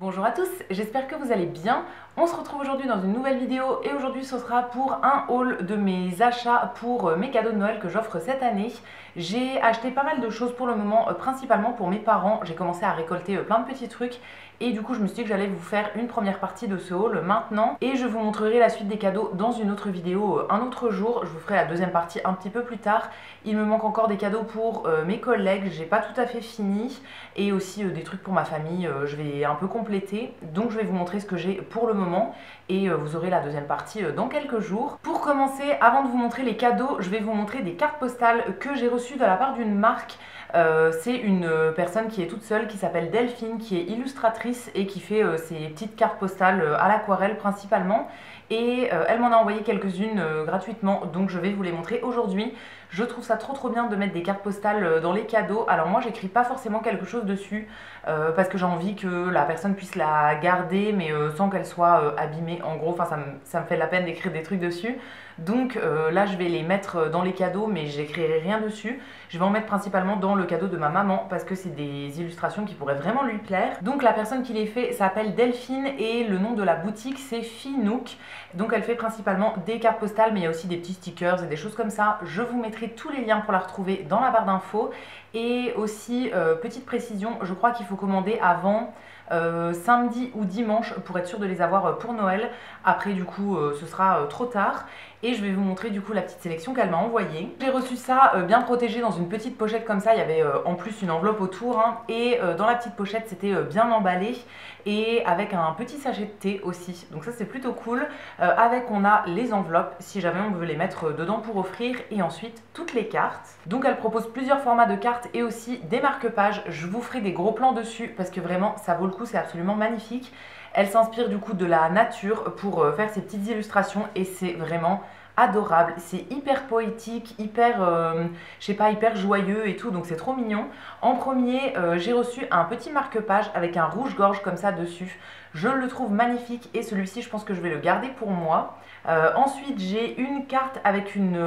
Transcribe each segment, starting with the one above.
Bonjour à tous, j'espère que vous allez bien. On se retrouve aujourd'hui dans une nouvelle vidéo et aujourd'hui ce sera pour un haul de mes achats pour mes cadeaux de Noël que j'offre cette année. J'ai acheté pas mal de choses pour le moment, principalement pour mes parents. J'ai commencé à récolter plein de petits trucs et du coup je me suis dit que j'allais vous faire une première partie de ce haul maintenant et je vous montrerai la suite des cadeaux dans une autre vidéo un autre jour. Je vous ferai la deuxième partie un petit peu plus tard. Il me manque encore des cadeaux pour mes collègues, j'ai pas tout à fait fini et aussi des trucs pour ma famille, je vais un peu compléter. Donc je vais vous montrer ce que j'ai pour le moment et vous aurez la deuxième partie dans quelques jours. Pour commencer, avant de vous montrer les cadeaux, je vais vous montrer des cartes postales que j'ai reçues de la part d'une marque. C'est une personne qui est toute seule, qui s'appelle Delphine, qui est illustratrice et qui fait ses petites cartes postales à l'aquarelle principalement. Et elle m'en a envoyé quelques-unes gratuitement, donc je vais vous les montrer aujourd'hui. Je trouve ça trop bien de mettre des cartes postales dans les cadeaux. Alors moi j'écris pas forcément quelque chose dessus parce que j'ai envie que la personne puisse la garder mais sans qu'elle soit abîmée. En gros, ça me fait de la peine d'écrire des trucs dessus. Donc là je vais les mettre dans les cadeaux mais j'écrirai rien dessus. Je vais en mettre principalement dans le cadeau de ma maman parce que c'est des illustrations qui pourraient vraiment lui plaire. Donc la personne qui les fait s'appelle Delphine et le nom de la boutique c'est Finook. Donc elle fait principalement des cartes postales mais il y a aussi des petits stickers et des choses comme ça. Je vous mettrai tous les liens pour la retrouver dans la barre d'infos. Et aussi, petite précision, je crois qu'il faut commander avant samedi ou dimanche pour être sûr de les avoir pour Noël. Après du coup ce sera trop tard. Et je vais vous montrer du coup la petite sélection qu'elle m'a envoyée. J'ai reçu ça bien protégé dans une petite pochette comme ça. Il y avait en plus une enveloppe autour hein, et dans la petite pochette c'était bien emballé et avec un petit sachet de thé aussi. Donc ça c'est plutôt cool. Avec on a les enveloppes si jamais on veut les mettre dedans pour offrir et ensuite toutes les cartes. Donc elle propose plusieurs formats de cartes et aussi des marque-pages. Je vous ferai des gros plans dessus parce que vraiment ça vaut le coup, c'est absolument magnifique. Elle s'inspire du coup de la nature pour faire ces petites illustrations et c'est vraiment adorable. C'est hyper poétique, hyper, je sais pas, hyper joyeux et tout, donc c'est trop mignon. En premier, j'ai reçu un petit marque-page avec un rouge-gorge comme ça dessus. Je le trouve magnifique et celui-ci, je pense que je vais le garder pour moi. Ensuite, j'ai une carte avec une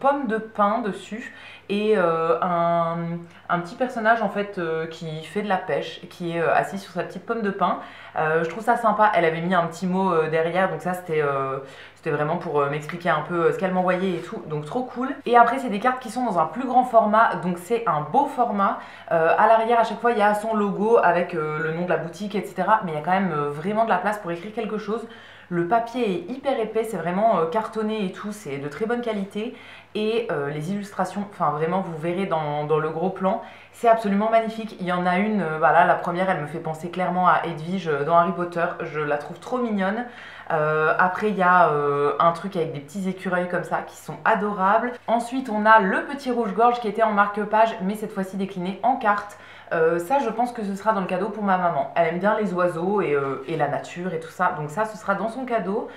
pomme de pin dessus et un petit personnage en fait qui fait de la pêche, qui est assis sur sa petite pomme de pin. Je trouve ça sympa. Elle avait mis un petit mot derrière, donc ça c'était vraiment pour m'expliquer un peu ce qu'elle m'envoyait et tout, donc trop cool. Et après, c'est des cartes qui sont dans un plus grand format, donc c'est un beau format. À l'arrière, à chaque fois, il y a son logo avec le nom de la boutique, etc. Mais il y a quand même vraiment de la place pour écrire quelque chose. Le papier est hyper épais, c'est vraiment cartonné et tout, c'est de très bonne qualité. Et les illustrations, enfin vraiment vous verrez dans le gros plan, c'est absolument magnifique. Il y en a une, voilà, la première elle me fait penser clairement à Edwige dans Harry Potter, je la trouve trop mignonne. Après il y a un truc avec des petits écureuils comme ça qui sont adorables. Ensuite on a le petit rouge-gorge qui était en marque-page mais cette fois-ci décliné en carte. Ça je pense que ce sera dans le cadeau pour ma maman. Elle aime bien les oiseaux et la nature et tout ça, donc ça ce sera dans son cadeau.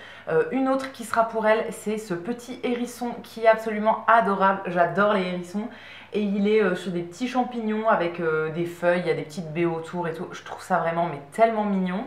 Une autre qui sera pour elle, c'est ce petit hérisson qui est absolument adorable. J'adore les hérissons et il est sur des petits champignons avec des feuilles, il y a des petites baies autour et tout. Je trouve ça vraiment mais tellement mignon.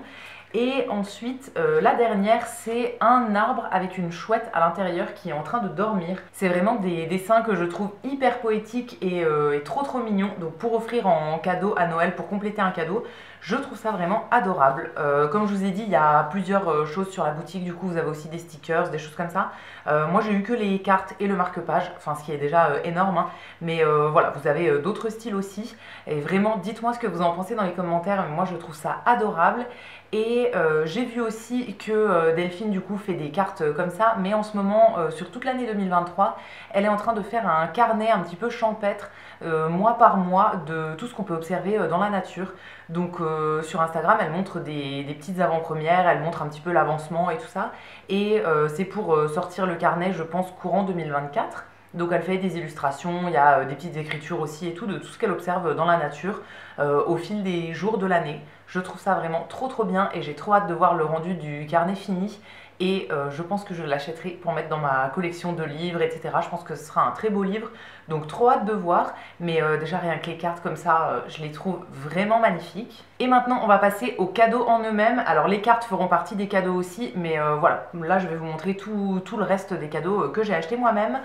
Et ensuite, la dernière, c'est un arbre avec une chouette à l'intérieur qui est en train de dormir. C'est vraiment des dessins que je trouve hyper poétiques et trop mignons. Donc pour offrir en cadeau à Noël, pour compléter un cadeau, je trouve ça vraiment adorable. Comme je vous ai dit, il y a plusieurs choses sur la boutique. Du coup, vous avez aussi des stickers, des choses comme ça. Moi, j'ai eu que les cartes et le marque-page, enfin ce qui est déjà énorme. Hein. Mais voilà, vous avez d'autres styles aussi. Et vraiment, dites-moi ce que vous en pensez dans les commentaires. Moi, je trouve ça adorable. Et j'ai vu aussi que Delphine du coup fait des cartes comme ça, mais en ce moment, sur toute l'année 2023, elle est en train de faire un carnet un petit peu champêtre, mois par mois, de tout ce qu'on peut observer dans la nature. Donc sur Instagram, elle montre des petites avant-premières, elle montre un petit peu l'avancement et tout ça. Et c'est pour sortir le carnet, je pense, courant 2024. Donc elle fait des illustrations, il y a des petites écritures aussi et tout, de tout ce qu'elle observe dans la nature au fil des jours de l'année. Je trouve ça vraiment trop bien et j'ai trop hâte de voir le rendu du carnet fini. Et je pense que je l'achèterai pour mettre dans ma collection de livres, etc. Je pense que ce sera un très beau livre, donc trop hâte de voir. Mais déjà rien que les cartes comme ça, je les trouve vraiment magnifiques. Et maintenant on va passer aux cadeaux en eux-mêmes. Alors les cartes feront partie des cadeaux aussi, mais voilà, là je vais vous montrer tout le reste des cadeaux que j'ai acheté moi-même.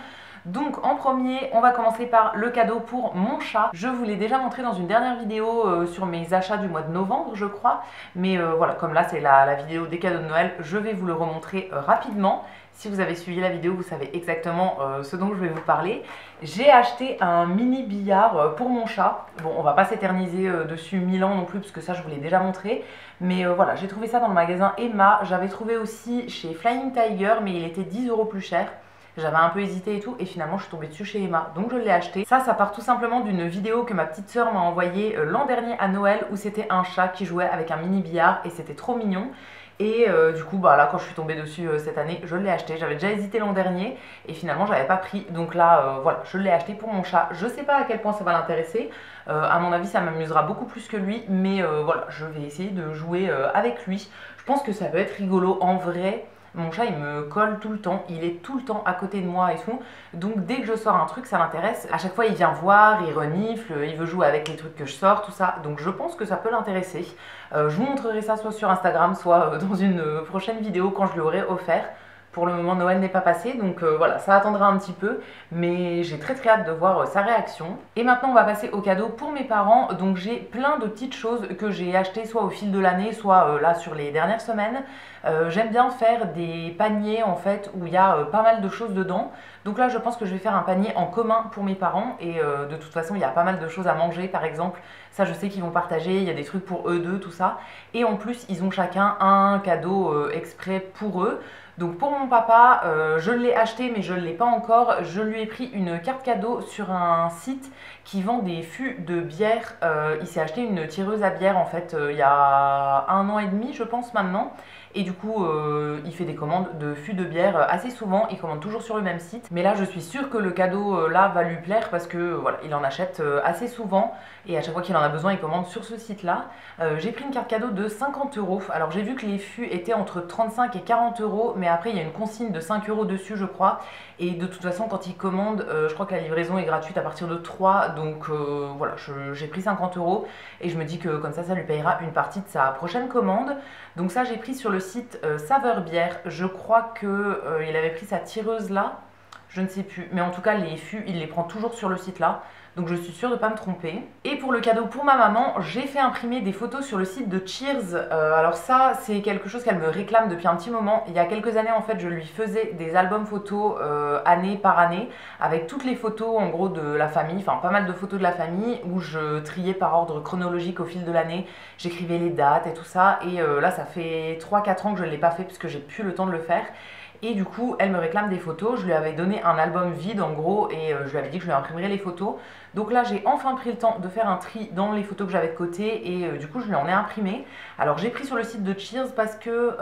Donc en premier, on va commencer par le cadeau pour mon chat. Je vous l'ai déjà montré dans une dernière vidéo sur mes achats du mois de novembre, je crois. Mais voilà, comme là c'est la vidéo des cadeaux de Noël, je vais vous le remontrer rapidement. Si vous avez suivi la vidéo, vous savez exactement ce dont je vais vous parler. J'ai acheté un mini billard pour mon chat. Bon, on va pas s'éterniser dessus 1000 ans non plus, parce que ça je vous l'ai déjà montré. Mais voilà, j'ai trouvé ça dans le magasin Emma. J'avais trouvé aussi chez Flying Tiger, mais il était 10 € plus cher. J'avais un peu hésité et tout, et finalement je suis tombée dessus chez Emma, donc je l'ai acheté. Ça part tout simplement d'une vidéo que ma petite soeur m'a envoyée l'an dernier à Noël, où c'était un chat qui jouait avec un mini billard, et c'était trop mignon. Et du coup, bah là, quand je suis tombée dessus cette année, je l'ai acheté. J'avais déjà hésité l'an dernier et finalement, j'avais pas pris. Donc là, voilà, je l'ai acheté pour mon chat. Je sais pas à quel point ça va l'intéresser. À mon avis, ça m'amusera beaucoup plus que lui. Mais voilà, je vais essayer de jouer avec lui. Je pense que ça peut être rigolo en vrai. Mon chat, il me colle tout le temps, il est tout le temps à côté de moi et tout. Donc dès que je sors un truc, ça l'intéresse. À chaque fois, il vient voir, il renifle, il veut jouer avec les trucs que je sors, tout ça. Donc je pense que ça peut l'intéresser. Je vous montrerai ça soit sur Instagram, soit dans une prochaine vidéo quand je lui aurai offert. Pour le moment, Noël n'est pas passé, donc voilà, ça attendra un petit peu, mais j'ai très hâte de voir sa réaction. Et maintenant, on va passer au cadeau pour mes parents. Donc j'ai plein de petites choses que j'ai achetées soit au fil de l'année, soit là sur les dernières semaines. J'aime bien faire des paniers en fait où il y a pas mal de choses dedans. Donc là, je pense que je vais faire un panier en commun pour mes parents, et de toute façon, il y a pas mal de choses à manger par exemple. Ça, je sais qu'ils vont partager, il y a des trucs pour eux deux, tout ça. Et en plus, ils ont chacun un cadeau exprès pour eux. Donc pour mon papa, je l'ai acheté mais je ne l'ai pas encore. Je lui ai pris une carte cadeau sur un site qui vend des fûts de bière. Il s'est acheté une tireuse à bière en fait il y a 1 an et demi je pense maintenant. Et du coup, il fait des commandes de fûts de bière assez souvent. Il commande toujours sur le même site. Mais là, je suis sûre que le cadeau là va lui plaire parce que voilà, il en achète assez souvent. Et à chaque fois qu'il en a besoin, il commande sur ce site-là. J'ai pris une carte cadeau de 50 €. Alors j'ai vu que les fûts étaient entre 35 et 40 €. Mais après, il y a une consigne de 5 € dessus, je crois. Et de toute façon, quand il commande, je crois que la livraison est gratuite à partir de 3. Donc voilà, j'ai pris 50 €. Et je me dis que comme ça lui payera une partie de sa prochaine commande. Donc ça, j'ai pris sur le site Saveur Bière. Je crois qu'il avait pris sa tireuse là. Je ne sais plus. Mais en tout cas, les fûts, il les prend toujours sur le site là. Donc je suis sûre de ne pas me tromper. Et pour le cadeau pour ma maman, j'ai fait imprimer des photos sur le site de Cheers. Alors ça, c'est quelque chose qu'elle me réclame depuis un petit moment. Il y a quelques années, en fait, je lui faisais des albums photos année par année, avec toutes les photos en gros de la famille, enfin pas mal de photos de la famille, où je triais par ordre chronologique au fil de l'année. J'écrivais les dates et tout ça. Et là, ça fait 3-4 ans que je ne l'ai pas fait parce que j'ai plus le temps de le faire. Et du coup, elle me réclame des photos. Je lui avais donné un album vide en gros et je lui avais dit que je lui imprimerais les photos. Donc là, j'ai enfin pris le temps de faire un tri dans les photos que j'avais de côté et du coup, je lui en ai imprimé. Alors, j'ai pris sur le site de Cheers parce que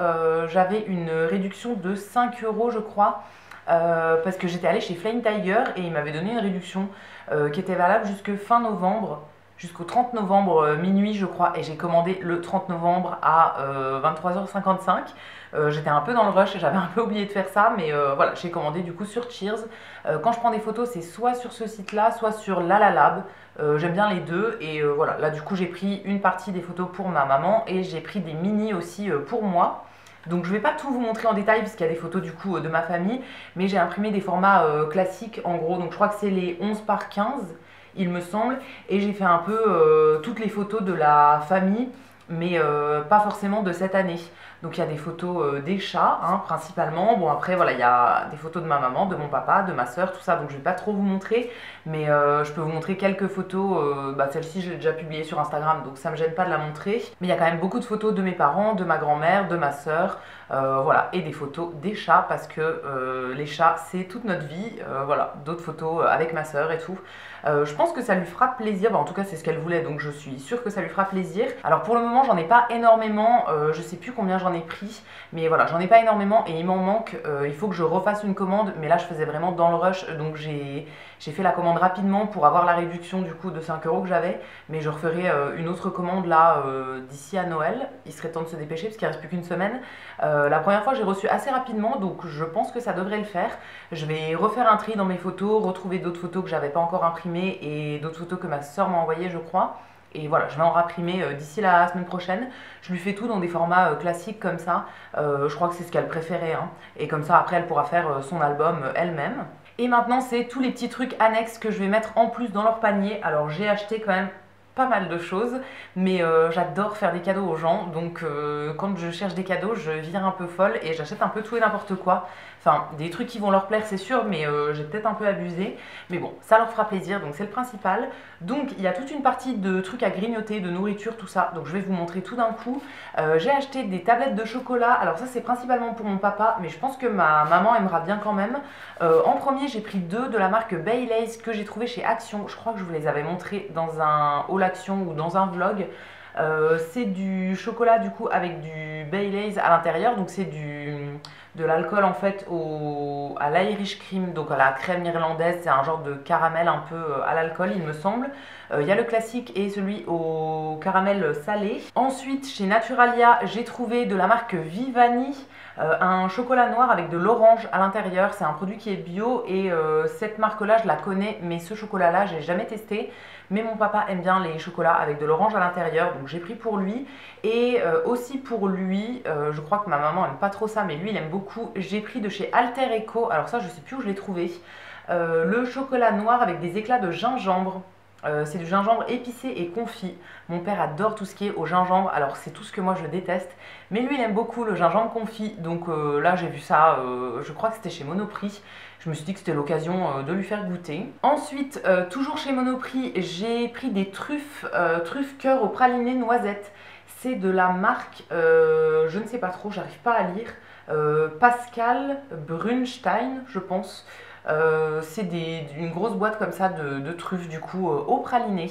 j'avais une réduction de 5 € je crois. Parce que j'étais allée chez Flying Tiger et il m'avait donné une réduction qui était valable jusque fin novembre. Jusqu'au 30 novembre minuit je crois, et j'ai commandé le 30 novembre à 23h55. J'étais un peu dans le rush et j'avais un peu oublié de faire ça, mais voilà, j'ai commandé du coup sur Cheers. Quand je prends des photos, c'est soit sur ce site-là, soit sur Lalalab. J'aime bien les deux, et voilà, là du coup j'ai pris une partie des photos pour ma maman et j'ai pris des mini aussi pour moi. Donc je vais pas tout vous montrer en détail parce qu'il y a des photos du coup de ma famille, mais j'ai imprimé des formats classiques en gros, donc je crois que c'est les 11 par 15 il me semble, et j'ai fait un peu toutes les photos de la famille, mais pas forcément de cette année. Donc il y a des photos des chats hein, principalement. Bon après voilà, il y a des photos de ma maman, de mon papa, de ma soeur, tout ça. Donc je vais pas trop vous montrer, mais je peux vous montrer quelques photos. Celle-ci je l'ai déjà publiée sur Instagram, donc ça me gêne pas de la montrer. Mais il y a quand même beaucoup de photos de mes parents, de ma grand-mère, de ma soeur, voilà, et des photos des chats parce que les chats c'est toute notre vie. Voilà, d'autres photos avec ma soeur et tout. Je pense que ça lui fera plaisir, en tout cas c'est ce qu'elle voulait, donc je suis sûre que ça lui fera plaisir. Alors pour le moment j'en ai pas énormément, je sais plus combien j'en ai pris, mais voilà, j'en ai pas énormément et il m'en manque. Il faut que je refasse une commande, mais là je faisais vraiment dans le rush, donc j'ai fait la commande rapidement pour avoir la réduction du coup de 5 € que j'avais, mais je referai une autre commande là d'ici à Noël. Il serait temps de se dépêcher parce qu'il reste plus qu'une semaine. La première fois j'ai reçu assez rapidement, donc je pense que ça devrait le faire. Je vais refaire un tri dans mes photos, retrouver d'autres photos que j'avais pas encore imprimées et d'autres photos que ma soeur m'a envoyées je crois. Et voilà, je vais en rapprimer d'ici la semaine prochaine. Je lui fais tout dans des formats classiques comme ça. Je crois que c'est ce qu'elle préférait hein. Et comme ça après elle pourra faire son album elle-même. Et maintenant, c'est tous les petits trucs annexes que je vais mettre en plus dans leur panier. Alors, j'ai acheté quand même pas mal de choses, mais j'adore faire des cadeaux aux gens, donc quand je cherche des cadeaux, je vire un peu folle et j'achète un peu tout et n'importe quoi. Enfin, des trucs qui vont leur plaire, c'est sûr, mais j'ai peut-être un peu abusé. Mais bon, ça leur fera plaisir, donc c'est le principal. Donc, il y a toute une partie de trucs à grignoter, de nourriture, tout ça. Donc, je vais vous montrer tout d'un coup. J'ai acheté des tablettes de chocolat. Alors ça, c'est principalement pour mon papa, mais je pense que ma maman aimera bien quand même. En premier, j'ai pris deux de la marque Baileys que j'ai trouvé chez Action. Je crois que je vous les avais montrés dans un haul Action ou dans un vlog. C'est du chocolat du coup avec du Baileys à l'intérieur, donc c'est de l'alcool en fait à l'Irish Cream, donc à la crème irlandaise, c'est un genre de caramel un peu à l'alcool il me semble. Il y a le classique et celui au caramel salé. Ensuite chez Naturalia j'ai trouvé de la marque Vivani un chocolat noir avec de l'orange à l'intérieur. C'est un produit qui est bio et cette marque là je la connais, mais ce chocolat là j'ai jamais testé. Mais mon papa aime bien les chocolats avec de l'orange à l'intérieur, donc j'ai pris pour lui. Et aussi pour lui, je crois que ma maman aime pas trop ça, mais lui il aime beaucoup. J'ai pris de chez Alter Eco, alors ça je sais plus où je l'ai trouvé, le chocolat noir avec des éclats de gingembre. C'est du gingembre épicé et confit. Mon père adore tout ce qui est au gingembre, alors c'est tout ce que moi je déteste. Mais lui il aime beaucoup le gingembre confit, donc là j'ai vu ça, je crois que c'était chez Monoprix. Je me suis dit que c'était l'occasion de lui faire goûter. Ensuite, toujours chez Monoprix, j'ai pris des truffes, truffes cœur au praliné noisette. C'est de la marque, je ne sais pas trop, j'arrive pas à lire, Pascal Brunstein, je pense. C'est une grosse boîte comme ça de truffes du coup au praliné.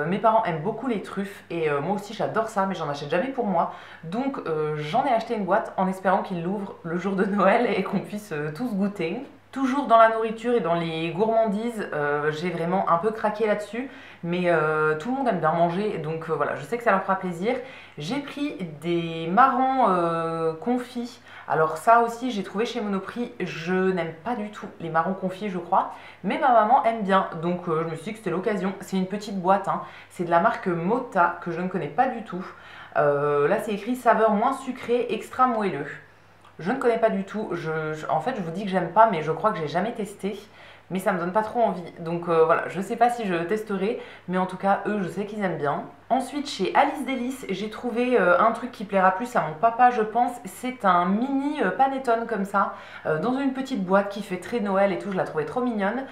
Mes parents aiment beaucoup les truffes et moi aussi j'adore ça, mais j'en achète jamais pour moi. Donc j'en ai acheté une boîte en espérant qu'ils l'ouvrent le jour de Noël et qu'on puisse tous goûter. Toujours dans la nourriture et dans les gourmandises, j'ai vraiment un peu craqué là-dessus, mais tout le monde aime bien manger, donc voilà, je sais que ça leur fera plaisir. J'ai pris des marrons confits. Alors ça aussi, j'ai trouvé chez Monoprix, je n'aime pas du tout les marrons confits, je crois, mais ma maman aime bien, donc je me suis dit que c'était l'occasion. C'est une petite boîte, hein. C'est de la marque Mota, que je ne connais pas du tout. Là, c'est écrit saveur moins sucrée, extra moelleux. Je ne connais pas du tout. En fait, je vous dis que j'aime pas, mais je crois que j'ai jamais testé. Mais ça me donne pas trop envie. Donc voilà, je sais pas si je testerai, mais en tout cas, eux, je sais qu'ils aiment bien. Ensuite, chez Alice Délice, j'ai trouvé un truc qui plaira plus à mon papa, je pense. C'est un mini panettone comme ça, dans une petite boîte qui fait très Noël et tout. Je la trouvais trop mignonne.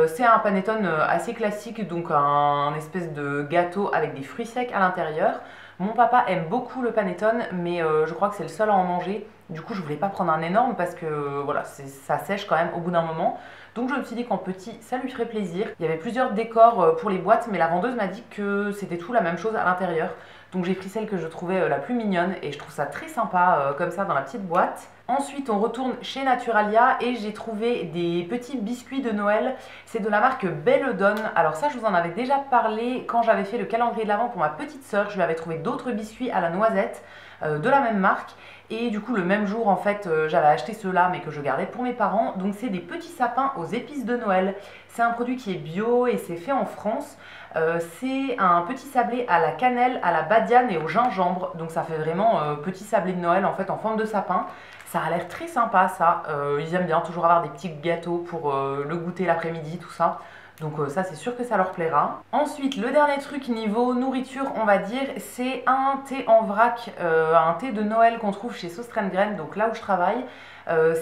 C'est un panettone assez classique, donc un espèce de gâteau avec des fruits secs à l'intérieur. Mon papa aime beaucoup le panettone, mais je crois que c'est le seul à en manger. Du coup, je voulais pas prendre un énorme parce que voilà, ça sèche quand même au bout d'un moment. Donc je me suis dit qu'en petit, ça lui ferait plaisir. Il y avait plusieurs décors pour les boîtes, mais la vendeuse m'a dit que c'était tout la même chose à l'intérieur. Donc j'ai pris celle que je trouvais la plus mignonne et je trouve ça très sympa comme ça dans la petite boîte. Ensuite, on retourne chez Naturalia et j'ai trouvé des petits biscuits de Noël. C'est de la marque Belledonne. Alors ça, je vous en avais déjà parlé quand j'avais fait le calendrier de l'Avent pour ma petite sœur. Je lui avais trouvé d'autres biscuits à la noisette de la même marque. Et du coup, le même jour, en fait, j'avais acheté ceux-là, mais que je gardais pour mes parents. Donc, c'est des petits sapins aux épices de Noël. C'est un produit qui est bio et c'est fait en France. C'est un petit sablé à la cannelle, à la badiane et au gingembre. Donc, ça fait vraiment petit sablé de Noël, en fait, en forme de sapin. Ça a l'air très sympa, ça. Ils aiment bien toujours avoir des petits gâteaux pour le goûter l'après-midi, tout ça. Donc ça, c'est sûr que ça leur plaira. Ensuite, le dernier truc niveau nourriture, on va dire, c'est un thé en vrac, un thé de Noël qu'on trouve chez Sostrengren, donc là où je travaille.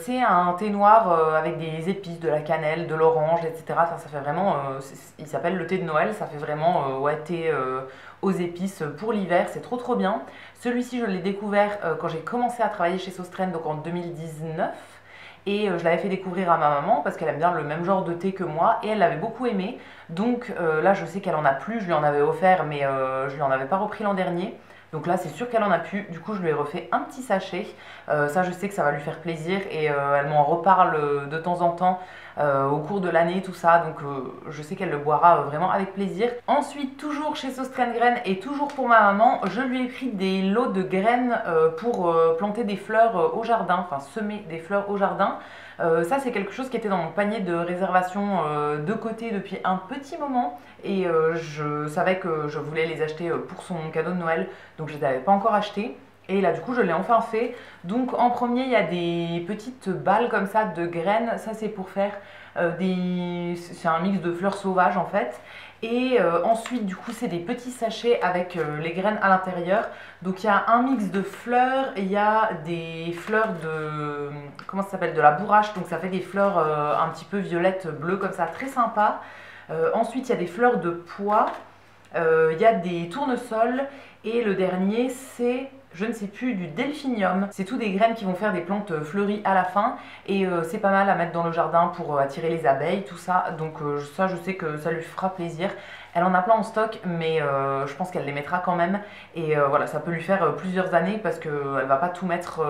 C'est un thé noir avec des épices, de la cannelle, de l'orange, etc. Enfin, ça fait vraiment, il s'appelle le thé de Noël, ça fait vraiment ouais, thé aux épices pour l'hiver, c'est trop trop bien. Celui-ci, je l'ai découvert quand j'ai commencé à travailler chez Sostren, donc en 2019. Et je l'avais fait découvrir à ma maman parce qu'elle aime bien le même genre de thé que moi et elle l'avait beaucoup aimé. Donc là, je sais qu'elle en a plus, je lui en avais offert, mais je lui en avais pas repris l'an dernier. Donc là, c'est sûr qu'elle en a plus. Du coup, je lui ai refait un petit sachet. Ça, je sais que ça va lui faire plaisir et elle m'en reparle de temps en temps au cours de l'année, tout ça. Donc, je sais qu'elle le boira vraiment avec plaisir. Ensuite, toujours chez Sostrengren et toujours pour ma maman, je lui ai pris des lots de graines pour planter des fleurs au jardin, enfin semer des fleurs au jardin. Ça, c'est quelque chose qui était dans mon panier de réservation de côté depuis un petit moment et je savais que je voulais les acheter pour son cadeau de Noël, donc je ne les avais pas encore achetés. Et là du coup je l'ai enfin fait. Donc en premier il y a des petites balles comme ça de graines, ça c'est pour faire c'est un mix de fleurs sauvages en fait. Et ensuite du coup c'est des petits sachets avec les graines à l'intérieur. Donc il y a un mix de fleurs et il y a des fleurs de, comment ça s'appelle, de la bourrache. Donc ça fait des fleurs un petit peu violettes bleues comme ça, très sympa. Ensuite il y a des fleurs de pois. Il y a des tournesols et le dernier c'est, je ne sais plus, du delphinium. C'est tout des graines qui vont faire des plantes fleuries à la fin et c'est pas mal à mettre dans le jardin pour attirer les abeilles, tout ça. Donc ça je sais que ça lui fera plaisir. Elle en a plein en stock mais je pense qu'elle les mettra quand même et voilà, ça peut lui faire plusieurs années parce qu'elle va pas tout mettre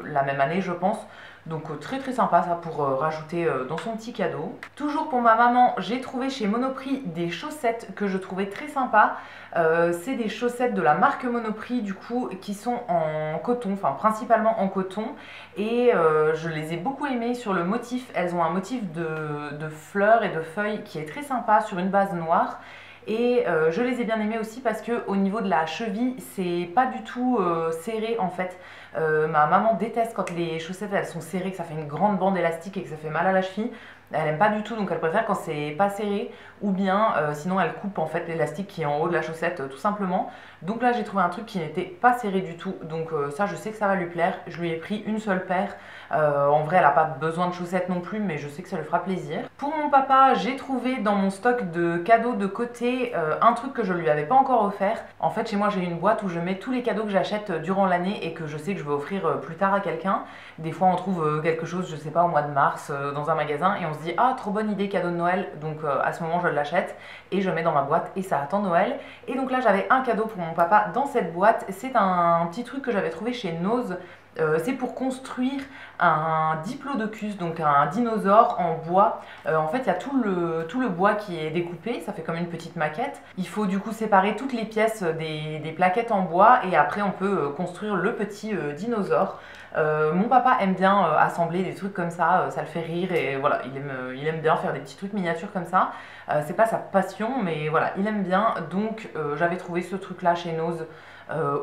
la même année je pense. Donc très très sympa ça pour rajouter dans son petit cadeau. Toujours pour ma maman, j'ai trouvé chez Monoprix des chaussettes que je trouvais très sympas. C'est des chaussettes de la marque Monoprix du coup qui sont en coton, enfin principalement en coton. Et je les ai beaucoup aimées sur le motif. Elles ont un motif de fleurs et de feuilles qui est très sympa sur une base noire. Et je les ai bien aimées aussi parce que au niveau de la cheville, c'est pas du tout serré en fait. Ma maman déteste quand les chaussettes elles sont serrées, que ça fait une grande bande élastique et que ça fait mal à la cheville. Elle aime pas du tout, donc elle préfère quand c'est pas serré, ou bien sinon elle coupe en fait l'élastique qui est en haut de la chaussette tout simplement. Donc là j'ai trouvé un truc qui n'était pas serré du tout, donc ça je sais que ça va lui plaire. Je lui ai pris une seule paire. En vrai elle n'a pas besoin de chaussettes non plus, mais je sais que ça lui fera plaisir. Pour mon papa, j'ai trouvé dans mon stock de cadeaux de côté un truc que je lui avais pas encore offert. En fait chez moi j'ai une boîte où je mets tous les cadeaux que j'achète durant l'année et que je sais que je vais offrir plus tard à quelqu'un. Des fois on trouve quelque chose, je sais pas, au mois de mars dans un magasin et on se dit ah trop bonne idée, cadeau de Noël, donc à ce moment je l'achète et je mets dans ma boîte et ça attend Noël. Et donc là j'avais un cadeau pour mon papa dans cette boîte. C'est un petit truc que j'avais trouvé chez Nose. C'est pour construire un diplodocus, donc un dinosaure en bois. En fait, il y a tout le bois qui est découpé, ça fait comme une petite maquette. Il faut du coup séparer toutes les pièces des plaquettes en bois et après on peut construire le petit dinosaure. Mon papa aime bien assembler des trucs comme ça le fait rire et voilà, il aime bien faire des petits trucs miniatures comme ça. C'est pas sa passion, mais voilà, il aime bien. Donc j'avais trouvé ce truc là chez Nose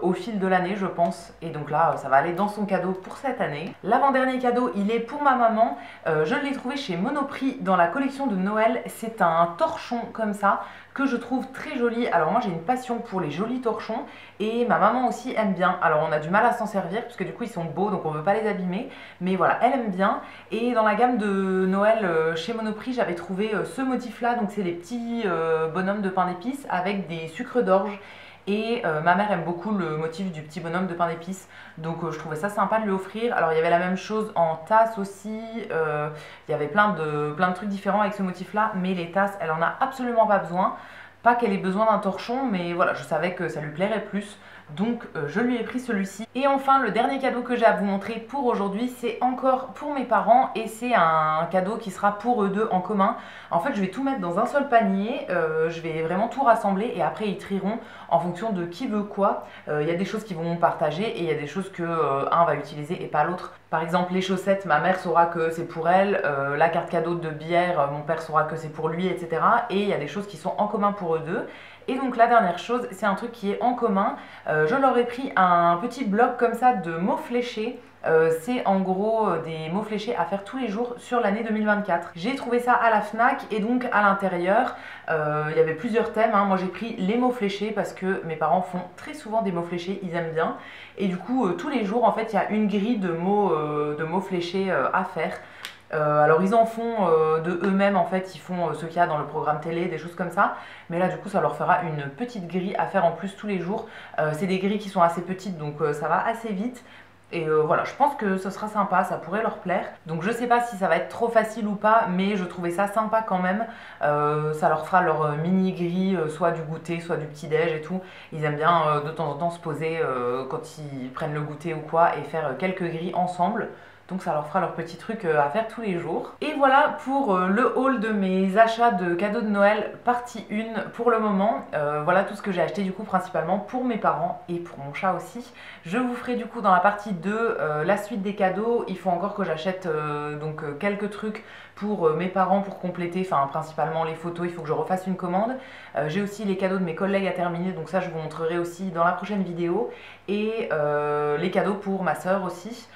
au fil de l'année je pense, et donc là ça va aller dans son cadeau pour cette année. L'avant-dernier cadeau il est pour ma maman. Je l'ai trouvé chez Monoprix dans la collection de Noël. C'est un torchon comme ça que je trouve très joli. Alors moi j'ai une passion pour les jolis torchons et ma maman aussi aime bien. Alors on a du mal à s'en servir parce que du coup ils sont beaux donc on veut pas les abîmer, mais voilà, elle aime bien. Et dans la gamme de Noël chez Monoprix j'avais trouvé ce motif là, donc c'est les petits bonhommes de pain d'épices avec des sucres d'orge. Et ma mère aime beaucoup le motif du petit bonhomme de pain d'épices, donc je trouvais ça sympa de lui offrir. Alors il y avait la même chose en tasse aussi, il y avait plein de trucs différents avec ce motif là, mais les tasses elle en a absolument pas besoin. Pas qu'elle ait besoin d'un torchon, mais voilà, je savais que ça lui plairait plus. Donc je lui ai pris celui-ci. Et enfin le dernier cadeau que j'ai à vous montrer pour aujourd'hui, c'est encore pour mes parents et c'est un cadeau qui sera pour eux deux en commun. En fait je vais tout mettre dans un seul panier, je vais vraiment tout rassembler et après ils trieront en fonction de qui veut quoi. Il y a des choses qu'ils vont partager et il y a des choses que un va utiliser et pas l'autre. Par exemple les chaussettes, ma mère saura que c'est pour elle, la carte cadeau de bière, mon père saura que c'est pour lui, etc. Et il y a des choses qui sont en commun pour eux deux. Et donc la dernière chose, c'est un truc qui est en commun. Je leur ai pris un petit bloc comme ça de mots fléchés. C'est en gros des mots fléchés à faire tous les jours sur l'année 2024. J'ai trouvé ça à la Fnac et donc à l'intérieur, il y avait plusieurs thèmes. Moi j'ai pris les mots fléchés parce que mes parents font très souvent des mots fléchés, ils aiment bien. Et du coup tous les jours en fait il y a une grille de mots fléchés à faire. Alors ils en font de eux-mêmes en fait, ils font ce qu'il y a dans le programme télé, des choses comme ça. Mais là du coup ça leur fera une petite grille à faire en plus tous les jours. C'est des grilles qui sont assez petites donc ça va assez vite. Et voilà, je pense que ce sera sympa, ça pourrait leur plaire. Donc je sais pas si ça va être trop facile ou pas, mais je trouvais ça sympa quand même. Ça leur fera leur mini grille, soit du goûter, soit du petit déj et tout. Ils aiment bien de temps en temps se poser quand ils prennent le goûter ou quoi et faire quelques grilles ensemble. donc ça leur fera leur petit truc à faire tous les jours. Et voilà pour le haul de mes achats de cadeaux de Noël partie 1 pour le moment. Voilà tout ce que j'ai acheté du coup principalement pour mes parents et pour mon chat aussi. Je vous ferai du coup dans la partie 2 la suite des cadeaux. Il faut encore que j'achète quelques trucs pour mes parents pour compléter, enfin principalement les photos, il faut que je refasse une commande. J'ai aussi les cadeaux de mes collègues à terminer, donc ça je vous montrerai aussi dans la prochaine vidéo. Et les cadeaux pour ma soeur aussi,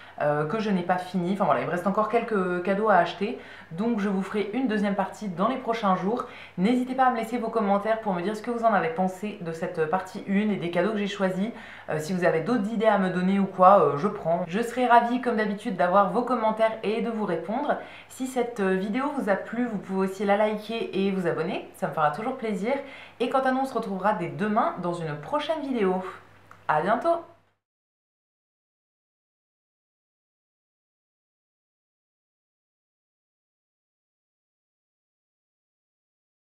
que je n'ai pas fini. Enfin voilà, il me reste encore quelques cadeaux à acheter, donc je vous ferai une deuxième partie dans les prochains jours. N'hésitez pas à me laisser vos commentaires pour me dire ce que vous en avez pensé de cette partie 1 et des cadeaux que j'ai choisis. Si vous avez d'autres idées à me donner ou quoi, je prends. Je serai ravie comme d'habitude d'avoir vos commentaires et de vous répondre. Si cette vidéo vous a plu, vous pouvez aussi la liker et vous abonner, ça me fera toujours plaisir. Et quant à nous, on se retrouvera dès demain dans une prochaine vidéo. À bientôt!